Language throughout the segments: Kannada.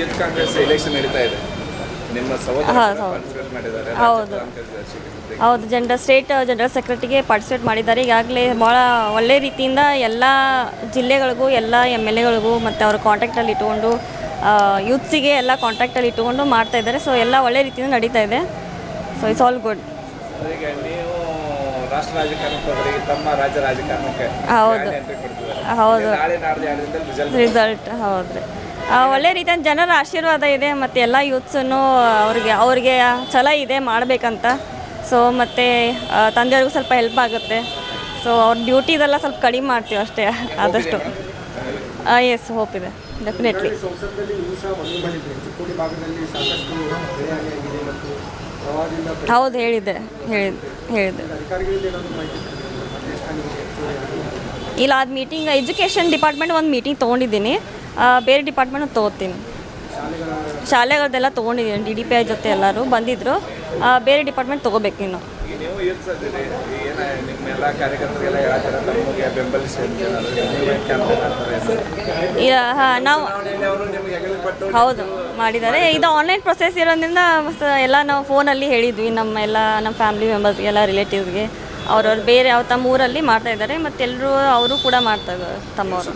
ಯೂತ್ ಕಾಂಗ್ರೆಸ್ ಎಲೆಕ್ಷನ್ ನಡೀತಾ ಇದೆ. ನಿಮ್ಮ ಸಹೋದರ ಪಾರ್ಟಿಸಿಪೇಟ್ ಮಾಡಿದ್ದಾರೆ. ಹೌದು ಹೌದು ಸ್ಟೇಟ್ ಜನರಲ್ ಸೆಕ್ರೆಟರಿಗೆ ಪಾರ್ಟಿಸಿಪೇಟ್ ಮಾಡಿದ್ದಾರೆ. ಈಗಾಗಲೇ ಭಾಳ ಒಳ್ಳೆ ರೀತಿಯಿಂದ ಎಲ್ಲ ಜಿಲ್ಲೆಗಳಿಗೂ ಎಲ್ಲ MLAಗಳಿಗೂ ಮತ್ತು ಅವ್ರ ಕಾಂಟ್ಯಾಕ್ಟಲ್ಲಿ ಇಟ್ಕೊಂಡು ಯೂತ್ಸಿಗೆ ಎಲ್ಲ ಕಾಂಟ್ಯಾಕ್ಟಲ್ಲಿ ಇಟ್ಟುಕೊಂಡು ಮಾಡ್ತಾಯಿದ್ದಾರೆ. ಸೊ ಎಲ್ಲ ಒಳ್ಳೆ ರೀತಿಯಿಂದ ನಡೀತಾ ಇದೆ. So it's all good. ಈಗ ನೀವು ರಾಷ್ಟ್ರ ರಾಜಕಾರಣಕ್ಕೆ ತಮ್ಮ ರಾಜ್ಯ ರಾಜಕಾರಣಕ್ಕೆ ಹೌದು ರಿಸಲ್ಟ್ ಹೌದ್ರಿ. ಒಳ್ಳೆ ರೀತಿಯಿಂದ ಜನರ ಆಶೀರ್ವಾದ ಇದೆ ಮತ್ತು ಎಲ್ಲ ಯೂತ್ಸನ್ನು ಅವ್ರಿಗೆ ಛಲ ಇದೆ ಮಾಡಬೇಕಂತ. ಸೊ ಮತ್ತು ತಂದೆಯವ್ರಿಗೂ ಸ್ವಲ್ಪ ಹೆಲ್ಪ್ ಆಗುತ್ತೆ. ಸೊ ಅವ್ರ ಡ್ಯೂಟಿದೆಲ್ಲ ಸ್ವಲ್ಪ ಕಡಿಮೆ ಮಾಡ್ತೀವಿ ಅಷ್ಟೇ ಆದಷ್ಟು. ಎಸ್ ಹೋಪ್ ಇದೆ ಡೆಫಿನೆಟ್ಲಿ. ಹೌದು ಹೇಳಿದ್ದೆ. ಇಲ್ಲ ಅದು ಮೀಟಿಂಗ್ ಎಜುಕೇಷನ್ ಡಿಪಾರ್ಟ್ಮೆಂಟ್ ಒಂದು ಮೀಟಿಂಗ್ ತೊಗೊಂಡಿದ್ದೀನಿ. ಬೇರೆ ಡಿಪಾರ್ಟ್ಮೆಂಟ್ ತೊಗೋತೀನಿ. ಶಾಲೆಗಳದ್ದೆಲ್ಲ ತೊಗೊಂಡಿದ್ದೀನಿ. DDPI ಜೊತೆ ಎಲ್ಲರೂ ಬಂದಿದ್ದರು. ಬೇರೆ ಡಿಪಾರ್ಟ್ಮೆಂಟ್ ತೊಗೋಬೇಕು ಇನ್ನು. ನಾವು ಹೌದು ಮಾಡಿದ್ದಾರೆ. ಇದು ಆನ್ಲೈನ್ ಪ್ರೊಸೆಸ್ ಇರೋದ್ರಿಂದ ಎಲ್ಲ ನಾವು ಫೋನಲ್ಲಿ ಹೇಳಿದ್ವಿ ನಮ್ಮ ಫ್ಯಾಮಿಲಿ ಮೆಂಬರ್ಸ್ಗೆಲ್ಲ ರಿಲೇಟಿವ್ಸ್ಗೆ. ಅವ್ರವ್ರು ಬೇರೆ ತಮ್ಮ ಊರಲ್ಲಿ ಮಾಡ್ತಾಯಿದ್ದಾರೆ ಮತ್ತು ಎಲ್ಲರೂ ಅವರು ಕೂಡ ಮಾಡ್ತಾಯಿದ್ದಾರೆ ತಮ್ಮವರು.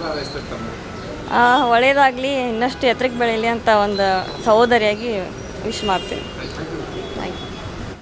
ಒಳ್ಳೆಯದಾಗಲಿ, ಇನ್ನಷ್ಟು ಎತ್ತರಕ್ಕೆ ಬೆಳೀಲಿ ಅಂತ ಒಂದು ಸಹೋದರಿಯಾಗಿ ವಿಶ್ ಮಾಡ್ತೀನಿ.